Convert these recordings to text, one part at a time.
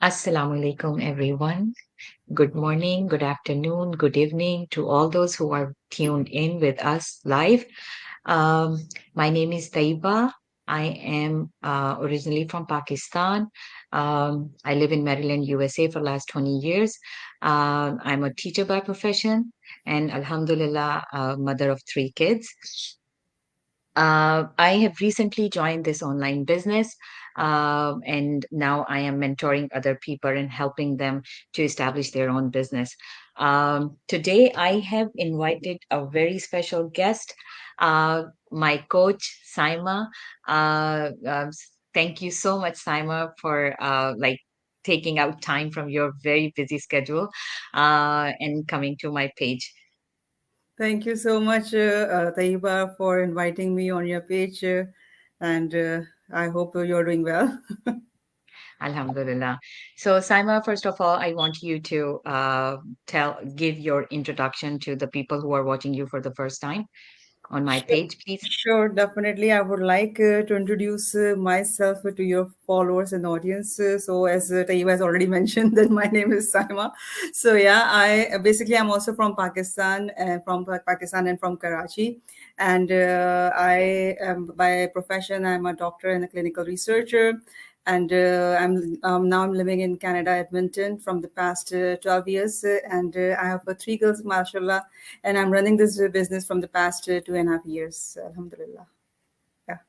Assalamu alaikum, everyone. Good morning, good afternoon, good evening to all those who are tuned in with us live. Um, my name is Taiba. I am originally from Pakistan. I live in Maryland, USA for the last 20 years. I'm a teacher by profession and Alhamdulillah, mother of three kids. I have recently joined this online business, and now I am mentoring other people and helping them to establish their own business. Today, I have invited a very special guest, my coach, Saima. Thank you so much, Saima, for taking out time from your very busy schedule and coming to my page. Thank you so much, Taiba, for inviting me on your page, and I hope you're doing well. Alhamdulillah. So, Saima, first of all, I want you to give your introduction to the people who are watching you for the first time on my Sure, page, please. sure, definitely. I would like to introduce myself to your followers and audience. So, as Taiba has already mentioned, that my name is Saima. So, yeah, I'm also from Pakistan, Pakistan and from Karachi, and I am by profession I'm a doctor and a clinical researcher. And I'm living in Canada, Edmonton, from the past 12 years, and I have three girls, mashallah, and I'm running this business from the past 2.5 years. Alhamdulillah. Yeah.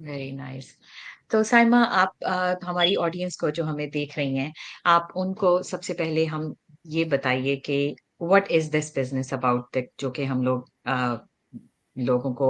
Very nice. तो साइमा, आप हमारी audience को जो हमें देख रही हैं, आप उनको सबसे पहले हम ये बताइए कि what is this business about, जो कि हम लोग लोगों को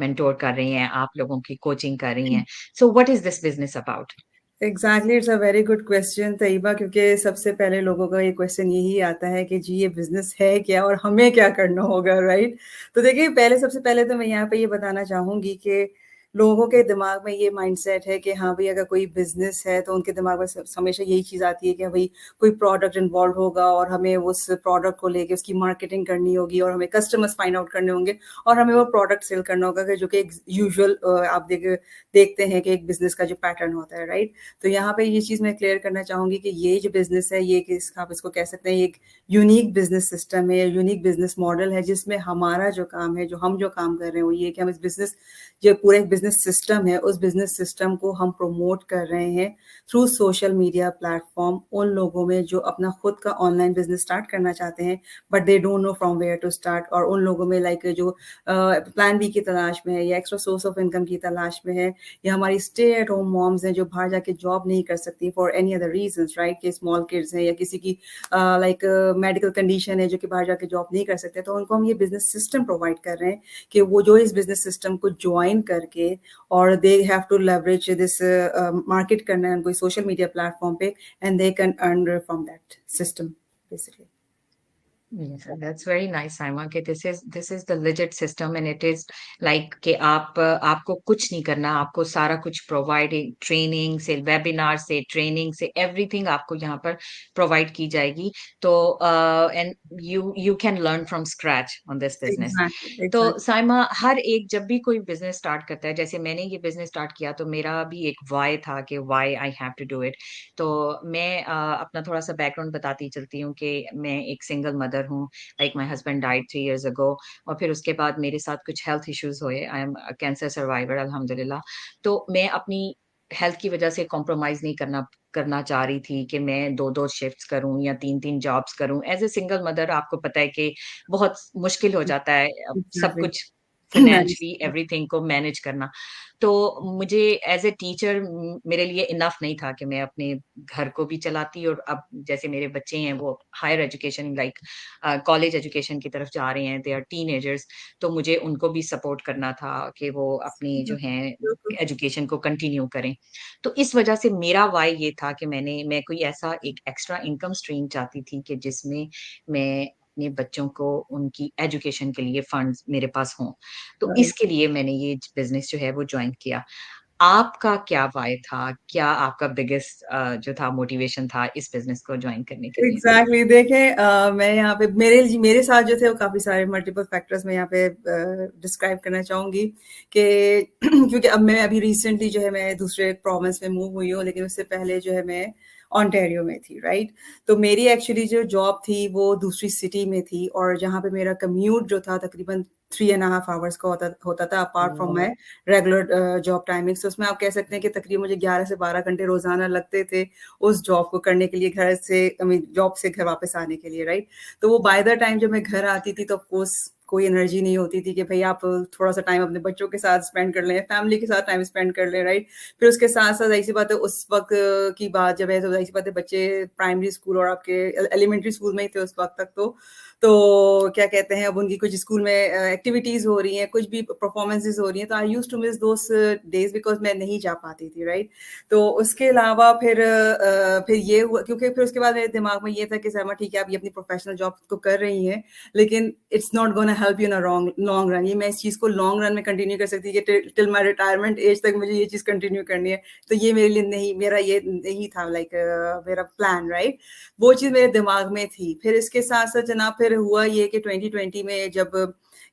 मेंटोर कर रही हैं, आप लोगों की कोचिंग कर रही हैं. So what is this business about? Exactly, it's a very good question Tayyaba, क्योंकि सबसे पहले लोगों का ये क्वेश्चन यही आता है कि जी ये बिजनेस है क्या और हमें क्या करना होगा, राइट? तो देखिए, सबसे पहले तो मैं यहाँ पे ये बताना चाहूंगी कि लोगों के दिमाग में ये माइंडसेट है कि हाँ भाई, अगर कोई बिजनेस है तो उनके दिमाग में हमेशा यही चीज़ आती है कि भाई कोई प्रोडक्ट इन्वॉल्व होगा और हमें उस प्रोडक्ट को लेके उसकी मार्केटिंग करनी होगी और हमें कस्टमर्स फाइंड आउट करने होंगे और हमें वो प्रोडक्ट सेल करना होगा, जो कि एक यूजुअल आप देखते हैं कि एक बिजनेस का जो पैटर्न होता है, राइट? तो यहाँ पे ये चीज़ मैं क्लियर करना चाहूँगी कि ये जो बिज़नेस है, ये किस आप इसको कह सकते हैं, एक यूनिक बिज़नेस सिस्टम है, यूनिक बिज़नेस मॉडल है, जिसमें हमारा जो काम है, जो हम जो काम कर रहे हैं, वो ये है कि हम इस बिज़नेस, जो पूरा एक बिज़नेस सिस्टम है, उस बिज़नेस सिस्टम को हम प्रमोट कर रहे हैं थ्रू सोशल मीडिया प्लेटफ़ॉर्म उन लोगों में जो अपना खुद का ऑनलाइन बिज़नेस स्टार्ट करना चाहते हैं, but they don't know from where to start, और उन लोगों में लाइक जो प्लान बी की तलाश में है या एक्स्ट्रा सोर्स ऑफ इनकम की तलाश में है, या हमारी स्टे एट होम मॉम्स हैं जो बाहर जाके जॉब नहीं कर सकती for any other reasons, right? कि स्मॉल किड्स हैं या किसी की लाइक मेडिकल कंडीशन है जो कि बाहर जाके जॉब नहीं कर सकते, तो उनको हम ये बिजनेस सिस्टम प्रोवाइड कर रहे हैं कि वो जो इस बिजनेस सिस्टम को ज्वाइन करके, और they have to leverage this, market करना है उनको सोशल मीडिया प्लेटफॉर्म पे, and they can earn from that system basically. Yes, that's very nice, Saima, कि this is the legit system and it is like कि आपको कुछ नहीं करना, आपको सारा कुछ प्रोवाइड, ट्रेनिंग से, वेबिनार से, ट्रेनिंग से, एवरीथिंग आपको यहाँ पर प्रोवाइड की जाएगी. तो and you can learn from scratch on this business. Exactly, तो एग्जैक्टली. साइमा, हर एक जब भी कोई बिजनेस स्टार्ट करता है, जैसे मैंने ये बिजनेस स्टार्ट किया तो मेरा भी एक वाई था कि why I have to do it. तो मैं अपना थोड़ा सा बैकग्राउंड बताती चलती हूँ कि मैं एक सिंगल मदर हूँ. Like my husband died 3 years ago, और फिर उसके बाद मेरे साथ कुछ हेल्थ इश्यूज हुए. आई एम कैंसर सर्वाइवर, अल्हम्दुलिल्लाह. तो मैं अपनी हेल्थ की वजह से कॉम्प्रोमाइज नहीं करना करना चाह रही थी कि मैं दो दो शिफ्ट्स करूं या तीन तीन जॉब्स करूं. एज ए सिंगल मदर आपको पता है कि बहुत मुश्किल हो जाता है सब एग्जैक्टली. कुछ फाइनेंशियली एवरीथिंग को मैनेज करना. तो मुझे एज ए टीचर मेरे लिए इनफ नहीं था कि मैं अपने घर को भी चलाती, और अब जैसे मेरे बच्चे हैं वो higher education like college education की तरफ जा रहे हैं, दे आर टीनेजर्स. तो मुझे उनको भी सपोर्ट करना था कि वो अपनी जो है एजुकेशन को कंटिन्यू करें. तो इस वजह से मेरा वाई ये था कि मैं कोई ऐसा एक एक्स्ट्रा इनकम स्ट्रीम चाहती थी कि जिसमें मैं अपने बच्चों को उनकी एजुकेशन के लिए फंड्स मेरे पास हों. तो राइट. इसके लिए मैंने ये बिजनेस जो है वो ज्वाइन किया. आपका क्या व्हाय था? क्या आपका बिगेस्ट जो था मोटिवेशन था इस बिज़नेस को जॉइन करने के लिए? एग्ज़ैक्टली देखें मैं यहाँ पे मेरे साथ जो थे वो काफ़ी सारे मल्टीपल फैक्टर्स मैं यहाँ पे डिस्क्राइब करना चाहूँगी कि क्योंकि अब मैं अभी रिसेंटली जो है मैं दूसरे प्रोविंस में मूव हुई हूँ, लेकिन उससे पहले जो है मैं ओंटारियो में थी, राइट? तो मेरी एक्चुअली जो जॉब थी वो दूसरी सिटी में थी और जहाँ पे मेरा कम्यूट जो था तकरीबन 3 एंड हाफ आवर्स का होता था apart from my regular job timings. तो उसमें आप कह सकते हैं कि तकरीबन मुझे 11 से 12 घंटे रोज़ाना लगते थे उस जॉब को करने के लिए, घर से आई मीन जॉब से घर वापस आने के लिए, राइट? तो वो बाय द टाइम जब मैं घर आती थी तो ऑफ कोर्स कोई एनर्जी नहीं होती थी कि भई आप थोड़ा-सा टाइम अपने बच्चों के साथ स्पेंड कर लें, फैमिली के साथ टाइम स्पेंड कर लें, राइट? फिर उसके साथ-साथ ज़ाहिर-सी बात है उस वक़्त की बात जब है तो ज़ाहिर-सी बात है बच्चे प्राइमरी स्कूल और आपके एलिमेंट्री स्कूल में ही थे उस वक़्त तक तो क्या कहते हैं अब उनकी कुछ स्कूल में एक्टिविटीज़ हो रही हैं, कुछ भी परफॉर्मेंसेज़ हो रही हैं, तो I used to miss those days because मैं नहीं जा पाती थी, राइट? तो उसके अलावा फिर ये हुआ क्योंकि फिर उसके बाद मेरे दिमाग में ये था कि सरमा ठीक है, आप ये अपनी प्रोफ़ेशनल जॉब तो कर रही हैं, लेकिन it's not gonna help you in a long run. ये मैं इस चीज़ को लॉन्ग रन में कंटिन्यू कर सकती कि टिल माय रिटायरमेंट एज तक मुझे ये चीज़ कंटिन्यू करनी है। तो ये मेरे लिए नहीं मेरा ये नहीं था लाइक मेरा प्लान, राइट? वो चीज़ मेरे दिमाग में थी। फिर इसके साथ-साथ जनाब फिर हुआ ये कि 2020 में जब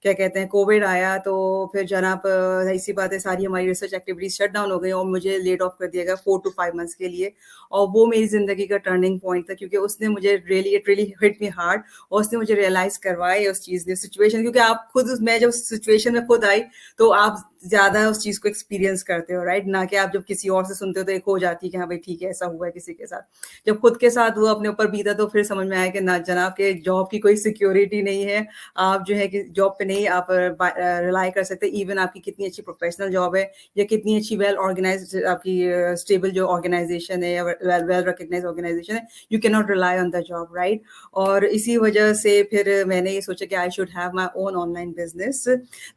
क्या कहते हैं कोविड आया तो फिर जनाब ज़ाहिर-सी बात है सारी हमारी रिसर्च एक्टिविटीज़ शट डाउन हो गई और मुझे लेड ऑफ कर दिया गया 4 टू 5 मंथ्स के लिए और वो मेरी ज़िंदगी का टर्निंग पॉइंट था क्योंकि उसने मुझे it really hit me hard और उसने मुझे रियलाइज़ करवाया उस चीज़ ने सिचुएशन क्योंकि आप खुद मैं जब सिचुएशन में खुद आई तो आप ज़्यादा उस चीज़ को एक्सपीरियंस करते हो, राइट? ना कि आप जब किसी और से सुनते हो तो एक हो जाती है कि हाँ, भाई ठीक है ऐसा हुआ है किसी के साथ। जब खुद के साथ हुआ अपने ऊपर बीता तो फिर समझ में आया कि ना जनाब के जॉब की कोई सिक्योरिटी नहीं है। आप जो है कि जॉब पे नहीं आप रिलाई कर सकते इवन आपकी कितनी अच्छी प्रोफेशनल जॉब है या कितनी अच्छी वेल ऑर्गेनाइज्ड आपकी स्टेबल जो ऑर्गेनाइजेशन है या वेल वेल रिकॉग्नाइज्ड ऑर्गेनाइजेशन है, you can not rely on the job, right? और इसी वजह से फिर मैंने ये सोचा कि I should have my own online business.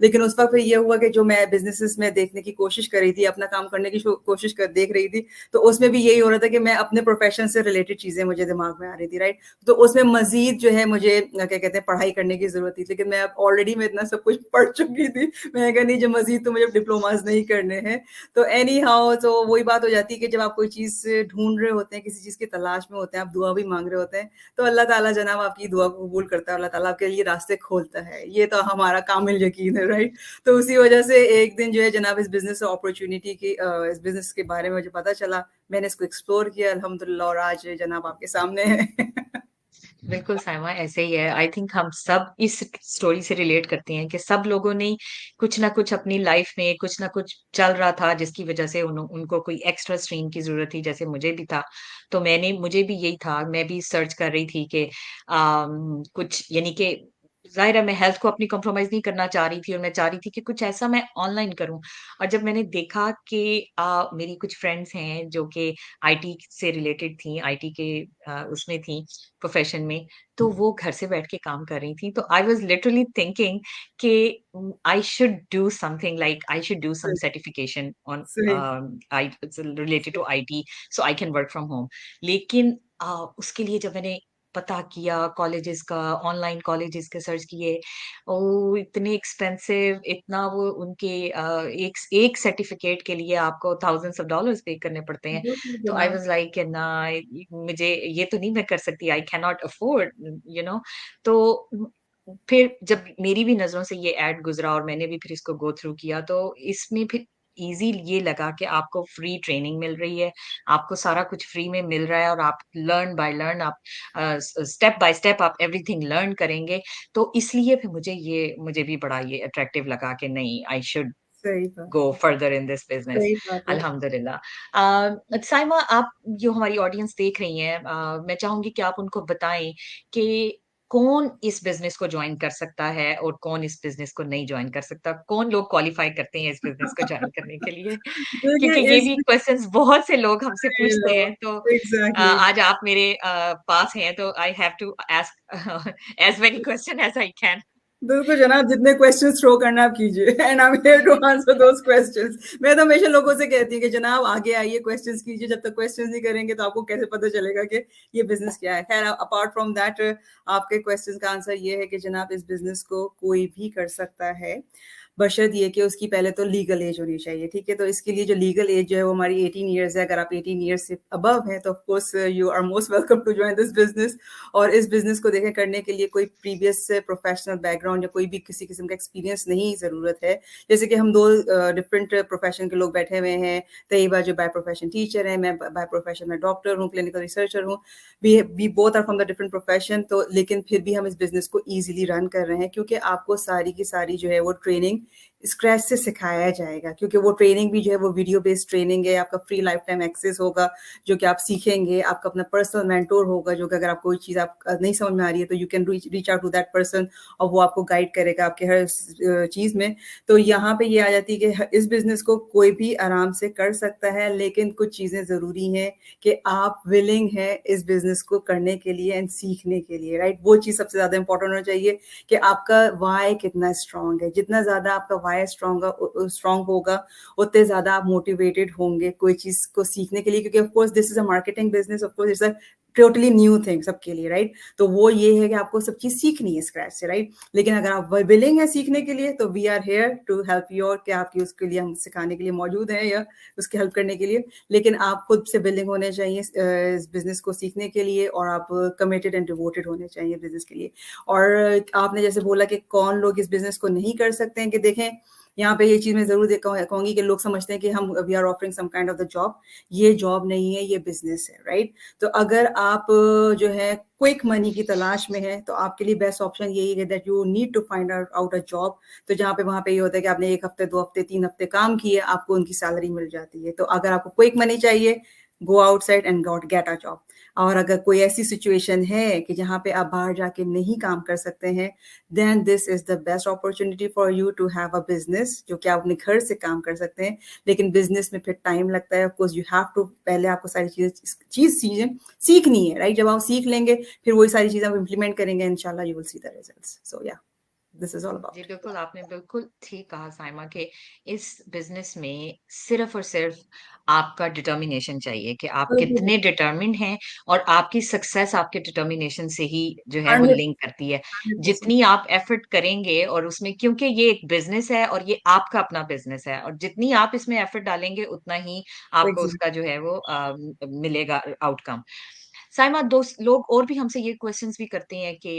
लेकिन उस वक़्त फिर ये हुआ कि जो मैं बिज़नेसेस में देखने की कोशिश कर रही थी, अपना काम करने की कोशिश कर देख रही थी, तो उसमें भी यही हो रहा था कि मैं अपने प्रोफ़ेशन से रिलेटेड चीज़ें मुझे दिमाग में आ रही थी, राइट? तो उसमें मज़ीद जो है मुझे क्या कहते हैं पढ़ाई करने की ज़रूरत थी, लेकिन मैं अब ऑलरेडी मैं इतना सब कुछ पढ़ चुकी थी। मैंने कहा नहीं जो मज़ीद तो मुझे डिप्लोमाज़ नहीं करने हैं। तो एनी हाउ तो वही बात हो जाती है कि जब आप कोई चीज़ ढूँढ रहे होते हैं, किसी चीज़ की तलाश में होते हैं, आप दुआ भी माँग रहे होते हैं, तो अल्लाह ताला जनाब आपकी दुआ को कबूल करता है, अल्लाह ताला आपके लिए रास्ते खोलता है। ये तो हमारा कामिल यकीन है, राइट? तो उसी वजह से एक दिन जो है जनाब इस बिज़नेस अपॉर्च्युनिटी की इस बिज़नेस के बारे में मुझे पता चला। मैंने इसको एक्सप्लोर किया अल्हम्दुलिल्लाह और आज जनाब आपके सामने है। बिल्कुल साइमा ऐसे ही है। आई थिंक हम सब इस स्टोरी से रिलेट करते हैं कि सब लोगों ने कुछ ना कुछ अपनी लाइफ में कुछ ना कुछ चल रहा था जिसकी वजह से उनको कोई एक्स्ट्रा स्ट्रीम की ज़रूरत थी, जैसे मुझे भी था। तो मुझे भी यही था, मैं भी सर्च कर रही थी कि कुछ यानी कि ज़ाहिर है मैं हेल्थ को अपनी कॉम्प्रोमाइज़ नहीं करना चाह रही थी और मैं चाह रही थी कि कुछ ऐसा मैं ऑनलाइन करूँ। और जब मैंने देखा कि मेरी कुछ फ्रेंड्स हैं जो कि आईटी से रिलेटेड थी, आईटी के उसमें थी प्रोफ़ेशन में, तो वो घर से बैठ के काम कर रही थी। तो आई वाज़ लिटरली थिंकिंग कि I should do something like I should do some सही, सर्टिफिकेशन ऑन सही, आई रिलेटेड टू सही। IT so I can work from home. लेकिन उसके लिए जब मैंने पता किया कॉलेजेस का, ऑनलाइन कॉलेजेस के सर्च किए, ओह! इतने एक्सपेंसिव, इतना वो उनके एक सर्टिफिकेट के लिए आपको थाउज़ेंड्स ऑफ डॉलर्स पे करने पड़ते हैं। बिल्कुल तो आई जनाब। वाज़ लाइक ना मुझे ये तो नहीं मैं कर सकती, आई कैन नॉट अफोर्ड तो फिर जब मेरी भी नज़रों से ये ऐड गुज़रा और मैंने भी फिर इसको गो थ्रू किया, तो इसमें फिर ईज़ी ये लगा कि आपको फ्री ट्रेनिंग मिल रही है, आपको सारा कुछ फ्री में मिल रहा है और आप लर्न बाय लर्न आप स्टेप बाय स्टेप आप एवरीथिंग लर्न करेंगे। तो इसलिए फिर मुझे भी बड़ा ये अट्रैक्टिव लगा कि नहीं आई शुड सही बात गो है, फर्दर इन दिस बिज़नेस सही बात है। अल्हम्दुलिल्लाह। साइमा आप जो हमारी ऑडियंस देख रही हैं मैं चाहूँगी कि आप उनको बताएँ कि कौन इस बिज़नेस को जॉइन कर सकता है और कौन इस बिज़नेस को नहीं जॉइन कर सकता? कौन लोग क्वालीफाई करते हैं इस बिज़नेस को जॉइन करने के लिए? देखिए क्योंकि ये इस भी क्वेश्चन्स बहुत से लोग हमसे आई पूछते नो हैं, तो एग्ज़ैक्टली आज आप मेरे पास हैं तो I have to ask as many question as I can. बिल्कुल जनाब, जितने क्वेश्चंस थ्रो करना आप कीजिए and I am here to answer those questions. मैं तो हमेशा लोगों से कहती हूँ कि जनाब आगे आइए क्वेश्चंस कीजिए, जब तक क्वेश्चंस नहीं करेंगे तो आपको कैसे पता चलेगा कि ये बिज़नेस क्या है। ख़ैर अपार्ट फ्रॉम दैट आपके क्वेश्चंस का आंसर ये है कि जनाब इस बिज़नेस को कोई भी कर सकता है। बशर्त ये कि उसकी पहले तो लीगल एज होनी चाहिए, ठीक है? तो इसके लिए जो लीगल एज जो है वो हमारी 18 ईयर्स है। अगर आप 18 ईयर्स से अबव हैं तो of course you are most welcome to join this business. और इस बिज़नेस को देखें करने के लिए कोई प्रीवियस प्रोफेशनल बैकग्राउंड या कोई भी किसी किस्म का एक्सपीरियंस नहीं ज़रूरत है। जैसे कि हम 2 डिफरेंट प्रोफेशन के लोग बैठे हुए हैं। तैयबा जो बाय प्रोफेशन टीचर है, मैं बाय प्रोफेशन मैं डॉक्टर हूँ, क्लिनिकल रिसर्चर हूँ। We both are from the different profession, तो लेकिन फिर भी हम इस बिज़नेस को ईज़िली रन कर रहे हैं क्योंकि आपको सारी की सारी जो है वो ट्रेनिंग स्क्रैच से सिखाया जाएगा, क्योंकि वो ट्रेनिंग भी जो है वो वीडियो बेस्ड ट्रेनिंग है। आपका फ्री लाइफ टाइम एक्सेस होगा जो कि आप सीखेंगे। आपका अपना पर्सनल मेंटोर होगा जो कि अगर आप कोई चीज़ आप नहीं समझ में आ रही है तो you can reach out to that person और वो आपको गाइड करेगा आपके हर चीज़ में। तो यहाँ पे ये आ जाती है कि इस बिज़नेस को कोई भी आराम से कर सकता है, लेकिन कुछ चीज़ें ज़रूरी हैं कि आप विलिंग हैं इस बिज़नेस को करने के लिए एंड सीखने के लिए, राइट? वो चीज़ सबसे ज़्यादा इंपॉर्टेंट होना चाहिए कि आपका व्हाय कितना स्ट्रॉन्ग है। जितना ज़्यादा आपका व्हाय स्ट्रॉन्ग होगा, उतने ज़्यादा आप मोटिवेटेड होंगे कोई चीज़ को सीखने के लिए, क्योंकि of course this is a marketing business, of course it's a totally new thing सबके लिए, राइट? तो वो ये है कि आपको सब चीज़ सीखनी है स्क्रैच से, राइट? लेकिन अगर आप विलिंग है सीखने के लिए तो we are here to help you, और कि आपकी उसके लिए हम सिखाने के लिए मौजूद हैं या उसकी हेल्प करने के लिए। लेकिन आप खुद से विलिंग होने चाहिए इस बिज़नेस को सीखने के लिए, और आप कमिटेड एंड डिवोटेड होने चाहिए बिज़नेस के लिए। और आपने जैसे बोला कि कौन लोग इस बिज़नेस को नहीं कर सकते हैं, कि देखें यहाँ पे ये चीज़ मैं ज़रूर कहूँगी कि लोग समझते हैं कि हम we are offering some kind of the job. ये जॉब नहीं है, ये बिज़नेस है, राइट? तो अगर आप जो है क्विक मनी की तलाश में हैं, तो आपके लिए बेस्ट ऑप्शन यही है that you need to find out a job. तो जहाँ पे वहाँ पे ये होता है कि आपने 1 हफ्ते, 2 हफ्ते, 3 हफ्ते काम किए, आपको उनकी सैलरी मिल जाती है। तो अगर आपको क्विक मनी चाहिए, go outside and get a job. और अगर कोई ऐसी सिचुएशन है कि जहाँ पे आप बाहर जाके नहीं काम कर सकते हैं, then this is the best opportunity for you to have a business, जो कि आप अपने घर से काम कर सकते हैं। लेकिन बिज़नेस में फिर टाइम लगता है, of course you have to, पहले आपको सारी चीज़ें सीखनी है, राइट? जब आप सीख लेंगे, फिर वही सारी चीज़ें आप इम्प्लीमेंट करेंगे, इंशाल्लाह you will see the results. So yeah, this is all जी, अबाउट इट। बिल्कुल, आपने बिल्कुल ठीक कहा साइमा कि इस बिज़नेस में सिर्फ़ और सिर्फ़ आपका डिटर्मिनेशन चाहिए कि आप कितने डिटर्मिन्ड हैं और आपकी सक्सेस आपके डिटर्मिनेशन से ही जो है वो 100 लिंक करती है। 100%। जितनी आप एफ़र्ट करेंगे और उसमें, क्योंकि ये एक बिज़नेस है और ये आपका अपना बिज़नेस है, और जितनी आप इसमें एफ़र्ट डालेंगे उतना ही आपको एग्ज़ैक्ट उसका जो है वो मिलेगा आउटकम। साइमा, दोस्त लोग और भी हमसे ये क्वेश्चंस भी करते हैं कि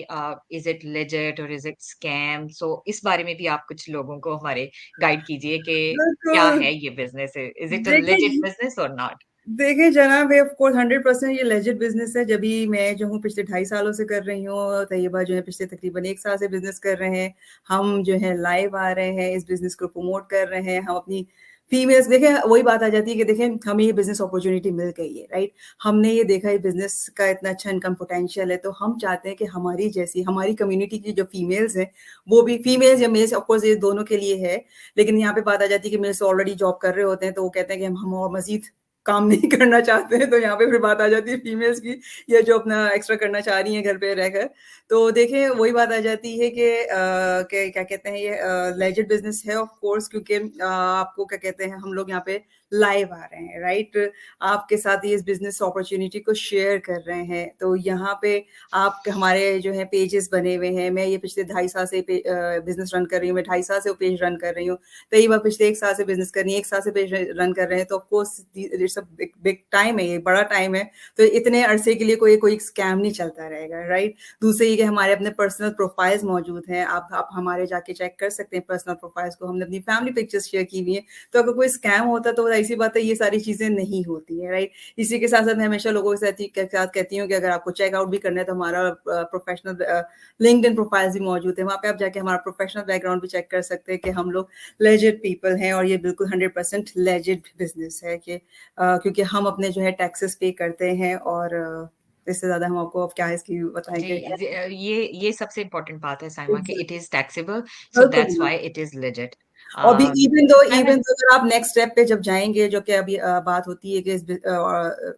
इज इट लेजिट और इज इट स्कैम? सो इस बारे में भी आप कुछ लोगों को हमारे गाइड कीजिए कि क्या बिल्कुल। है ये business? Is it a legit देखिए बिजनेस और नॉट? देखिए जनाब, ये ऑफ कोर्स 100% ये लेजिट बिज़नेस है। जभी मैं जो हूँ पिछले 2.5 सालों से कर रही हूँ, तैयबा जो है पिछले तकरीबन 1 साल से बिज़नेस कर रहे हैं। हम जो है लाइव आ रहे हैं, इस बिज़नेस को प्रमोट कर रहे हैं। हम अपनी फीमेल्स, देखिए वही बात आ जाती है कि देखें हमें ये बिज़नेस अपॉर्च्युनिटी मिल गई है, राइट? हमने ये देखा है बिज़नेस का इतना अच्छा इनकम पोटेंशियल है, तो हम चाहते हैं कि हमारी जैसी हमारी कम्युनिटी की जो फीमेल्स हैं, वो भी फीमेल्स या मेल्स, ऑफ कोर्स ये दोनों के लिए है। लेकिन यहाँ पे बात आ जाती है कि मेल्स ऑलरेडी जॉब कर रहे होते हैं, तो वो कहते हैं कि हम और मज़ीद काम नहीं करना चाहते हैं, तो यहाँ पे फिर बात आ जाती है फीमेल्स की, या जो अपना एक्स्ट्रा करना चाह रही हैं घर पे रहकर। तो देखिए वही बात आ जाती है कि क्या कहते हैं, ये लेजिट बिज़नेस है ऑफ कोर्स, क्योंकि आपको क्या कहते हैं, हम लोग यहाँ पे लाइव आ रहे हैं, राइट? आपके साथ ये इस बिज़नेस अपॉर्च्युनिटी को शेयर कर रहे हैं। तो यहाँ पे आप हमारे जो है पेजेस बने हुए हैं। मैं ये पिछले 2.5 साल से बिज़नेस रन कर रही हूँ, मैं 2.5 साल से वो पेज रन कर रही हूँ। कई बार पिछले 1 साल से बिज़नेस कर रही हैं, 1 साल से पेज रन कर रहे हैं, तो of course it's a big big time है, ये बड़ा टाइम है। तो इतने अरसे के लिए कोई कोई स्कैम नहीं चलता रहेगा, राइट? दूसरे ये कि हमारे अपने पर्सनल प्रोफाइल्स मौजूद हैं। आप हमारे जाके चेक कर सकते हैं पर्सनल प्रोफाइल्स को। हमने अपनी फैमिली पिक्चर्स शेयर की हुई हैं। तो अगर कोई स्कैम होता तो ऐसी बात है, ये सारी चीज़ें नहीं होती हैं, राइट? इसी के साथ-साथ मैं हमेशा लोगों के साथ कहती हूँ कि अगर आपको चेकआउट भी करना है तो हमारा प्रोफेशनल लिंक्डइन प्रोफाइल्स भी मौजूद है। वहाँ पे आप जाके हमारा प्रोफेशनल बैकग्राउंड भी चेक कर सकते हैं कि हम लोग लेजिट पीपल हैं, और ये बिल्कुल 100% लेजिट बिज़नेस है कि क्योंकि हम अपने जो है टैक्सेस पे करते हैं, और इससे ज़्यादा हम आपको अब क्या इसकी जी, बताएँगे। ये सबसे इम्पोर्टेंट बात है साइमा कि it is taxable, so that's बिल्कुल। Why it is legit. और भी साइमा, इवन दो अगर आप नेक्स्ट स्टेप पे जब जाएँगे, जो कि अभी बात होती है कि इस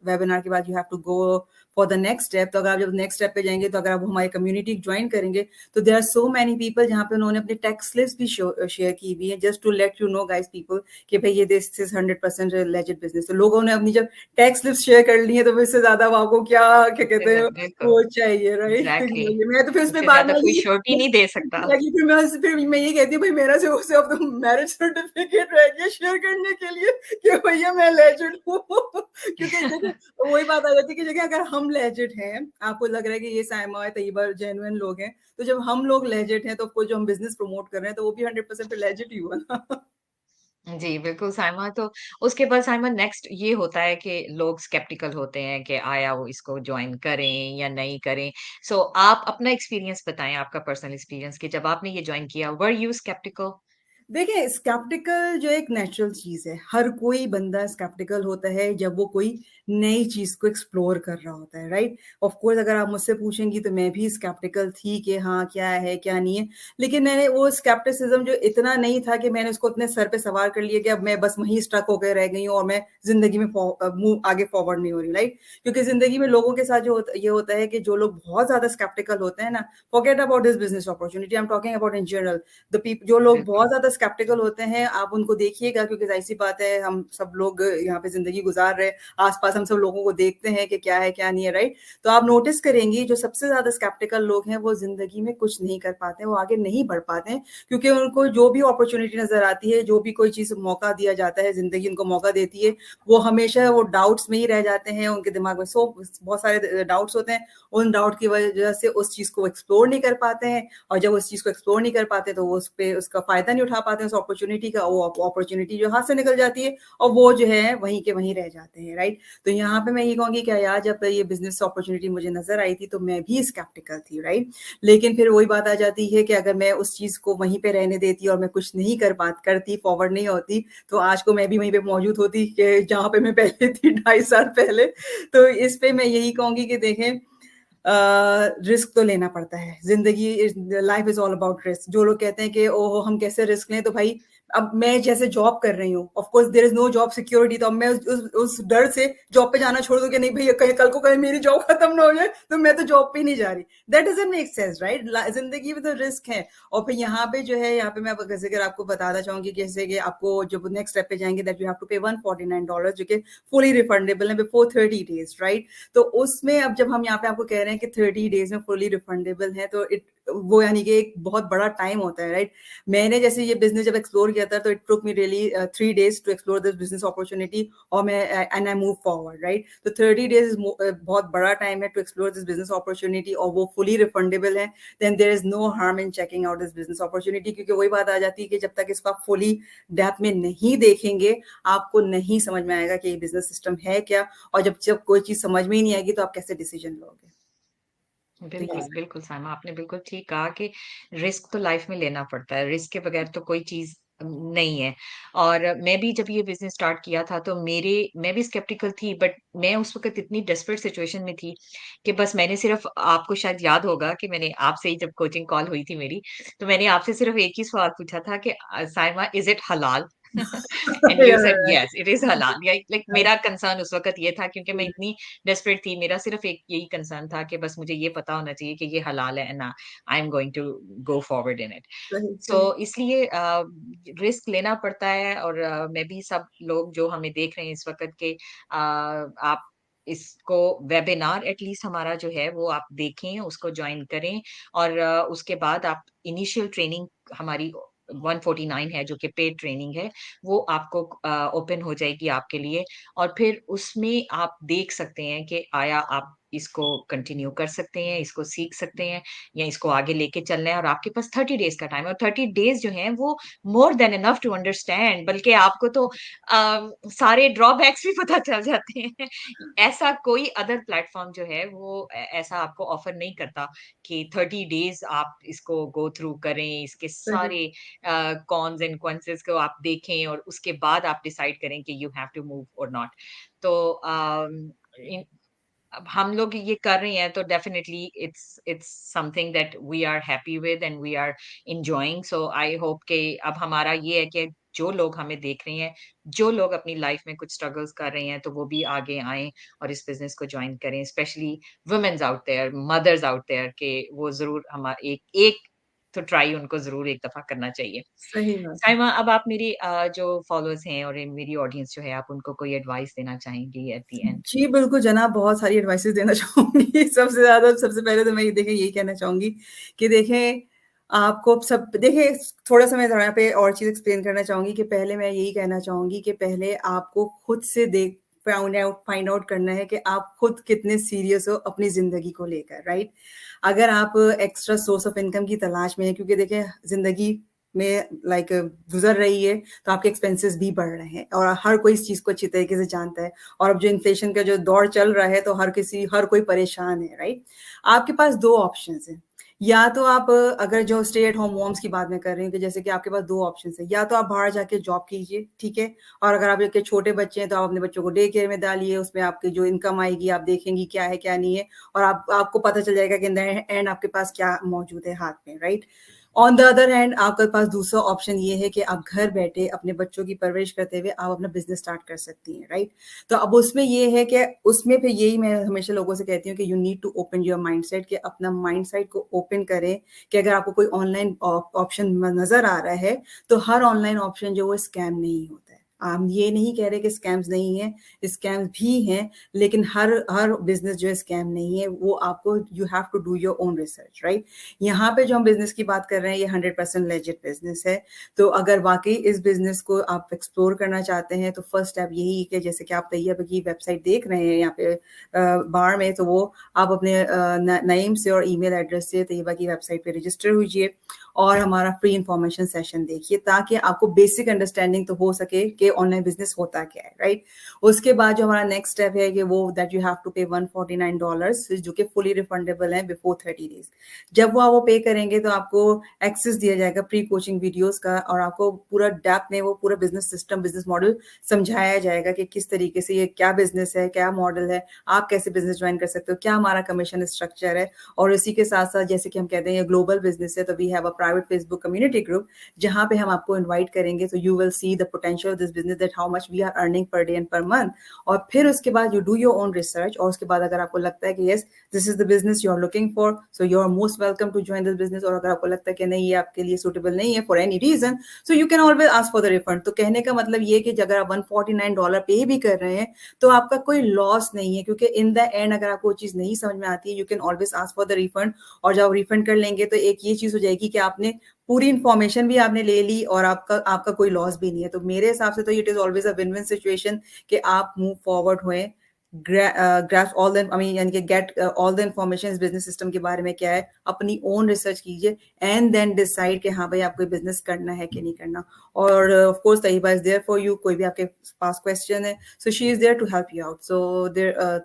वेबिनार के बाद you have to go for the next step. तो अगर आप जब नेक्स्ट स्टेप पे जाएंगे, तो अगर आप हमारी कम्युनिटी ज्वाइन करेंगे, तो there are so many people जहाँ पे उन्होंने अपनी टैक्स स्लिप्स भी शेयर की हुई है, just to let you know guys people कि भाई ये दिस इज 100% लेजिट बिजनेस। तो लोगों ने अपनी जब टैक्स स्लिप्स शेयर कर ली है, तो इससे ज्यादा अब आपको क्या क्या उससे कहते हैं बिल्कुल, वो चाहिए, राइट? एग्ज़ैक्टली, मैं तो फिर उसमें उससे बाद ज़्यादा में कोई श्योरिटी नहीं दे सकता। एग्जैक्टली, फिर मैं ये कहती हूँ भाई मेरा से उससे अब तो मैरिज सर्टिफिकेट रह गया शेयर करने के लिए कि भैया मैं लेजिट हूँ। क्योंकि देखिए वही बात आ जाती है कि देखिए अगर हम लेजिट हैं, आपको लग रहा है कि ये साइमा है तैयबा जेन्युइन लोग हैं, तो जब हम लोग लेजिट हैं तो कोई जो हम बिजनेस प्रमोट कर रहे हैं तो वो भी 100% फिर लेजिट ही हुआ ना। जी, बिल्कुल साइमा, तो उसके बाद साइमा नेक्स्ट ये होता है कि लोग स्केप्टिकल होते हैं कि आया वो इसको जॉइन करें या नहीं करें। सो आप अपना एक्सपीरियंस बताएँ, आपका पर्सनल एक्सपीरियंस कि जब आपने ये जॉइन किया, वर यू स्केप्टिकल? देखिए, स्केप्टिकल जो एक नेचुरल चीज़ है, हर कोई बंदा स्केप्टिकल होता है जब वो कोई नई चीज़ को एक्सप्लोर कर रहा होता है, राइट? ऑफ़ कोर्स अगर आप मुझसे पूछेंगी तो मैं भी स्केप्टिकल थी कि हाँ, क्या है, क्या नहीं है। लेकिन मैंने वो स्केप्टिसिज़्म जो इतना नहीं था कि मैंने उसको अपने सर पे सवार कर लिया कि अब मैं बस वहीं स्टक होके रह गई हूँ और मैं ज़िंदगी में मूव आगे फॉरवर्ड नहीं हो रही, राइट? क्योंकि ज़िंदगी में लोगों के साथ जो होता ये होता है कि जो लोग बहुत ज़्यादा स्केप्टिकल होते हैं ना, forget about this business opportunity, I am talking about in general. The people जो लोग बिल्कुल, बहुत ज़्यादा स्केप्टिकल होते हैं, आप उनको देखिएगा क्योंकि ज़ाहिर-सी बात है, हम सब लोग यहाँ पे ज़िंदगी गुज़ार रहे हैं, आस-पास हम सब लोगों को देखते हैं कि क्या है, क्या नहीं है, राइट? तो आप नोटिस करेंगी जो सबसे ज़्यादा स्केप्टिकल लोग हैं, वो ज़िंदगी में कुछ नहीं कर पाते हैं, वो आगे नहीं बढ़ पाते हैं क्योंकि उनको जो भी अपॉर्च्युनिटी नज़र आती है, जो भी कोई चीज़ मौका दिया जाता है, ज़िंदगी उनको मौका देती है, वो हमेशा वो डाउट्स में ही रह जाते हैं, उनके दिमाग में बहुत सारे डाउट्स होते हैं, उन डाउट की वजह से उस चीज़ को एक्सप्लोर नहीं कर पाते हैं और जब उस चीज़ को एक्सप्लोर नहीं कर पाते तो वो उस पे उसका फ़ायदा नहीं उठा पाते हैं उस अपॉर्च्युनिटी का, वो अपॉर्च्युनिटी जो हाथ से निकल जाती है और वो जो है वहीं के वहीं रह जाते हैं, राइट? तो यहाँ पे मैं ये कहूँगी क्या यार, जब ये बिज़नेस अपॉर्च्युनिटी मुझे नज़र आई थी तो मैं भी स्केप्टिकल थी, राइट? लेकिन फिर वही बात आ जाती है कि अगर मैं उस चीज़ को वहीं पे रहने देती और मैं कुछ नहीं करती, फॉरवर्ड नहीं होती, तो आज को मैं भी वहीं पे मौजूद होती कि जहाँ पे मैं पहले थी 2.5 साल पहले। तो इस पे मैं यही कहूँगी कि देखें, रिस्क तो लेना पड़ता है। ज़िंदगी life is all about risk. जो लोग कहते हैं कि ओहो! हम कैसे रिस्क लें? तो भाई अब मैं जैसे जॉब कर रही हूँ, of course there is no job security, तो अब मैं उस डर से जॉब पे जाना छोड़ दूँ कि नहीं भैया कहीं कल को कहीं मेरी जॉब खत्म ना हो जाए, तो मैं तो जॉब पे ही नहीं जा रही। That doesn't make sense, right? ला ज़िंदगी में तो रिस्क है। और फिर यहाँ पे जो है, यहाँ पे मैं अब जैसे अगर आपको बताना चाहूँगी कि जैसे कि आपको जब नेक्स्ट स्टेप पे जाएँगे दैट यू हैव टू पे $149 जो कि फुली रिफंडेबल है बिफोर 30 डेज़, राइट? तो उसमें अब जब हम यहाँ पे आपको कह रहे हैं कि 30 डेज में फुली रिफंडेबल है, तो इट वो यानी कि एक बहुत बड़ा टाइम होता है, राइट? मैंने जैसे ये बिजनेस जब एक्सप्लोर किया था तो it took me really 3 days to explore this business opportunity और मैं and I move forward, right? तो 30 days बहुत बड़ा टाइम है to explore this business opportunity और वो फुली रिफंडेबल है। Then there is no harm in checking out this business opportunity, क्योंकि वही बात आ जाती है कि जब तक इसको आप फुली डेप्थ में नहीं देखेंगे, आपको नहीं समझ में आएगा कि ये बिजनेस सिस्टम है क्या, और जब जब कोई चीज़ समझ में ही नहीं आएगी तो आप कैसे डिसीजन लोगे? तो बिल्कुल, यस। बिल्कुल साइमा, आपने बिल्कुल ठीक कहा कि रिस्क तो लाइफ में लेना पड़ता है, रिस्क के बगैर तो कोई चीज़ नहीं है। और मैं भी जब ये बिज़नेस स्टार्ट किया था तो मैं भी स्केप्टिकल थी, बट मैं उस वक़्त इतनी डेस्परेट सिचुएशन में थी कि बस मैंने सिर्फ़, आपको शायद याद होगा कि मैंने आपसे ही जब कोचिंग कॉल हुई थी मेरी, तो मैंने आपसे सिर्फ़ एक ही सवाल पूछा था कि साइमा, इज़ इट हलाल? And you said yes, it is हलाल। या लाइक मेरा कंसर्न उस वक़्त ये था क्योंकि मैं इतनी डेस्परेट थी, मेरा सिर्फ़ एक यही कंसर्न था कि बस मुझे ये पता होना चाहिए कि ये हलाल है and I am going to go forward in it. सही, सो सही। इसलिए रिस्क लेना पड़ता है, और मैं भी, सब लोग जो हमें देख रहे हैं इस वक़्त के, आप इसको वेबिनार एटलीस्ट हमारा जो है वो आप देखें, उसको जॉइन करें, और उसके बाद आप इनिशियल ट्रेनिंग हमारी 149 है जो कि पेड ट्रेनिंग है, वो आपको ओपन हो जाएगी आपके लिए, और फिर उसमें आप देख सकते हैं कि आया आप इसको कंटिन्यू कर सकते हैं, इसको सीख सकते हैं, या इसको आगे लेके चलना है, और आपके पास 30 डेज़ का टाइम है, और 30 डेज़ जो हैं वो more than enough to understand, बल्कि आपको तो सारे ड्रॉबैक्स भी पता चल जाते हैं। ऐसा कोई अदर प्लेटफ़ॉर्म जो है वो ऐसा आपको ऑफ़र नहीं करता कि 30 डेज़ आप इसको गो थ्रू करें, इसके सही। सारे कॉन्स एंड क्वेंसेस को आप देखें, और उसके बाद आप डिसाइड करें कि यू हैव टू मूव और नॉट। तो इन अब हम लोग ये कर रहे हैं तो definitely it's something that we are happy with and we are enjoying, so I hope कि अब हमारा ये है कि जो लोग हमें देख रहे हैं, जो लोग अपनी लाइफ में कुछ स्ट्रगल्स कर रहे हैं, तो वो भी आगे आएँ और इस बिज़नेस को जॉइन करें। Specially womens out there, mothers out there कि वो ज़रूर एक एक तो ट्राई उनको ज़रूर एक दफ़ा करना चाहिए। सही बात है। साइमा, अब आप मेरी जो फॉलोअर्स हैं और मेरी ऑडियंस जो है, आप उनको कोई एडवाइस देना चाहेंगी एट द एंड? जी, बिल्कुल जनाब, बहुत सारी एडवाइसेज़ देना चाहूँगी। सबसे पहले तो मैं ये देखिए यही कहना चाहूँगी कि देखें, आपको सब देखिए, थोड़ा-सा मैं यहाँ पे और चीज़ एक्सप्लेन करना चाहूँगी कि पहले मैं यही कहना चाहूँगी कि पहले आपको खुद से फाइंड आउट करना है कि आप खुद कितने सीरियस हो अपनी ज़िंदगी को लेकर, राइट? अगर आप एक्स्ट्रा सोर्स ऑफ इनकम की तलाश में हैं, क्योंकि देखिए ज़िंदगी में लाइक गुज़र रही है, तो आपके एक्सपेंसेस भी बढ़ रहे हैं और हर कोई इस चीज़ को अच्छी तरीके से जानता है। और अब जो इन्फ्लेशन का जो दौर चल रहा है, तो हर कोई परेशान है, राइट? आपके पास 2 ऑप्शंस हैं। या तो आप अगर जो स्टे एट होम मॉम्स की बात मैं कर रही हूँ कि जैसे कि आपके पास 2 ऑप्शंस हैं। या तो आप बाहर जाके जॉब कीजिए, ठीक है? और अगर आपके छोटे बच्चे हैं, तो आप अपने बच्चों को डे केयर में डालिए, उसमें आपकी जो इनकम आएगी, आप देखेंगी क्या है, क्या नहीं है, और आपको पता चल जाएगा कि इन द एंड आपके पास क्या मौजूद है हाथ में, right? On the other hand आपके पास दूसरा ऑप्शन ये है कि आप घर बैठे अपने बच्चों की परवरिश करते हुए आप अपना बिज़नेस स्टार्ट कर सकती हैं, राइट? तो अब उसमें ये है कि उसमें फिर यही मैं हमेशा लोगों से कहती हूँ कि you need to open your mindset, कि अपना माइंडसेट को ओपन करें कि अगर आपको कोई ऑनलाइन ऑप्शन नज़र आ रहा है, तो हर ऑनलाइन ऑप्शन जो वो स्कैम नहीं होता है। हम ये नहीं कह रहे कि स्कैम्स नहीं हैं, स्कैम्स भी हैं, लेकिन हर हर बिज़नेस जो है स्कैम नहीं है, वो आपको you have to do your own research, right? यहाँ पे जो हम बिज़नेस की बात कर रहे हैं, ये 100% लेजिट बिज़नेस है। तो अगर वाक़ई इस बिज़नेस को आप एक्सप्लोर करना चाहते हैं, तो फर्स्ट स्टेप यही है कि जैसे कि आप तैयब की वेबसाइट देख रहे हैं यहाँ पे बार में, तो वो आप अपने नेम से और ईमेल एड्रेस से तैयबा की वेबसाइट पे रजिस्टर होइए और हमारा फ्री इन्फॉर्मेशन सेशन देखिए, ताकि आपको बेसिक अंडरस्टैंडिंग तो हो सके कि ऑनलाइन बिज़नेस होता क्या है, राइट? उसके बाद जो हमारा नेक्स्ट स्टेप है कि वो दैट यू हैव टू पे $149, जो कि फुली रिफंडेबल है बिफोर 30 डेज़। जब वो पे करेंगे, तो आपको एक्सेस दिया जाएगा प्री कोचिंग वीडियोस का, और आपको पूरा डेप्थ में वो पूरा बिज़नेस सिस्टम, बिज़नेस मॉडल समझाया जाएगा कि किस तरीके से ये क्या बिज़नेस है, क्या मॉडल है, आप कैसे बिज़नेस जॉइन कर सकते हो, क्या हमारा कमीशन स्ट्रक्चर है। और इसी के साथ-साथ जैसे कि हम कहते हैं ये ग्लोबल बिज़नेस है, तो we have a private Facebook community group, जहाँ पे हम आपको इनवाइट करेंगे, तो you will see the potential of this business, that how much we are earning per day and per month. और फिर उसके बाद you do your own research, और उसके बाद अगर आपको लगता है कि yes, this is the business you are looking for, so you are most welcome to join this business. और अगर आपको लगता है कि नहीं, ये आपके लिए सूटेबल नहीं है for any reason, so you can always ask for the refund. तो कहने का मतलब ये कि अगर आप $149 पे भी कर रहे हैं, तो आपका कोई लॉस नहीं है, क्योंकि इन द एंड अगर आपको वो चीज़ नहीं समझ में आती है, you can always ask for the refund. और जब रिफंड कर लेंगे, तो एक ये चीज़ हो जाएगी कि आपने पूरी इन्फॉर्मेशन भी आपने ले ली, और आपका आपका कोई लॉस भी नहीं है। तो मेरे हिसाब से तो it is always a win win situation कि आप मूव फॉरवर्ड हुए, grasp all the I mean यानी कि गेट ऑल द इन्फॉर्मेशन इस बिज़नेस सिस्टम के बारे में क्या है, अपनी ओन रिसर्च कीजिए, एंड देन डिसाइड कि हाँ भाई, आपको बिज़नेस करना है कि नहीं करना। और of course Tahiba is there for you, कोई भी आपके पास क्वेश्चन है, so she is there to help you out. So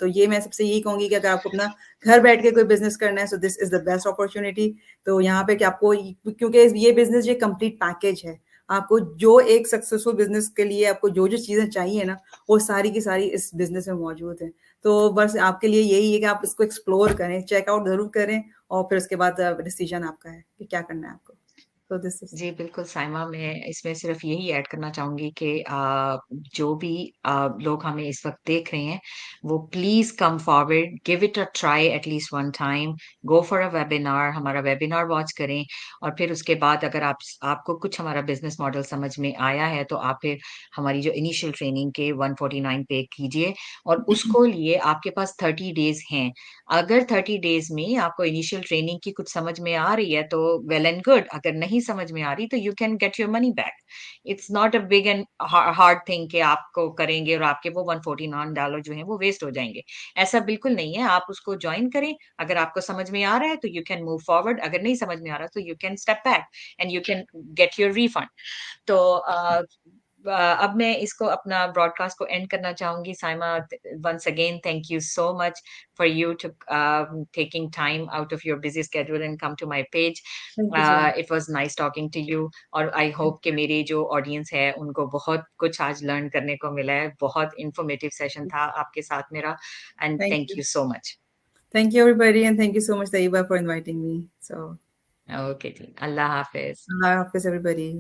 तो ये मैं सबसे यही कहूँगी कि अगर आपको अपना घर बैठ के कोई बिज़नेस करना है, so this is the best opportunity. तो यहाँ पे कि आपको, क्योंकि ये बिज़नेस ये कंप्लीट पैकेज है। आपको जो एक सक्सेसफुल बिज़नेस के लिए आपको जो-जो चीज़ें चाहिए ना, वो सारी की सारी इस बिज़नेस में मौजूद है। तो बस आपके लिए यही है कि आप इसको एक्सप्लोर करें, चेक आउट ज़रूर करें, और फिर उसके बाद डिसीजन आपका है कि क्या करना है आपको। तो दिस इज़ जी, बिल्कुल साइमा, मैं इसमें सिर्फ़ यही ऐड करना चाहूँगी कि जो भी लोग हमें इस वक़्त देख रहे हैं, वो please come forward, give it a try at least one time, go for a webinar, हमारा वेबिनार वॉच करें, और फिर उसके बाद अगर आपको कुछ हमारा बिज़नेस मॉडल समझ में आया है, तो आप फिर हमारी जो इनिशियल ट्रेनिंग के 149 पे कीजिए, और उसको लिए आपके पास 30 डेज़ हैं। अगर 30 डेज़ में आपको इनिशियल ट्रेनिंग की कुछ समझ में आ रही है, तो वेल एंड गुड, अगर नहीं समझ में आ रही, तो you can get your money back. It's not a big and hard thing कि आपको करेंगे और आपके वो $149 जो हैं वो वेस्ट हो जाएँगे। ऐसा बिल्कुल नहीं है, आप उसको जॉइन करें, अगर आपको समझ में आ रहा है तो यू कैन मूव फॉरवर्ड, अगर नहीं समझ में आ रहा तो you can step back and you can get your refund. तो अब मैं इसको अपना ब्रॉडकास्ट को एंड करना चाहूँगी। Saima, once again thank you so much for you to taking time out of your busy schedule and come to my page. Thank you so It was nice talking to you, और आई hope कि मेरी जो audience है उनको बहुत कुछ आज learn करने को मिला है। बहुत इन्फॉर्मेटिव सेशन था आपके साथ मेरा, and thank thank you. You so much. Thank you everybody, and thank you so much Tayyaba for inviting me. So okay जी, अल्लाह हाफ़िज़। अल्लाह हाफ़िज़ एवरीबॉडी।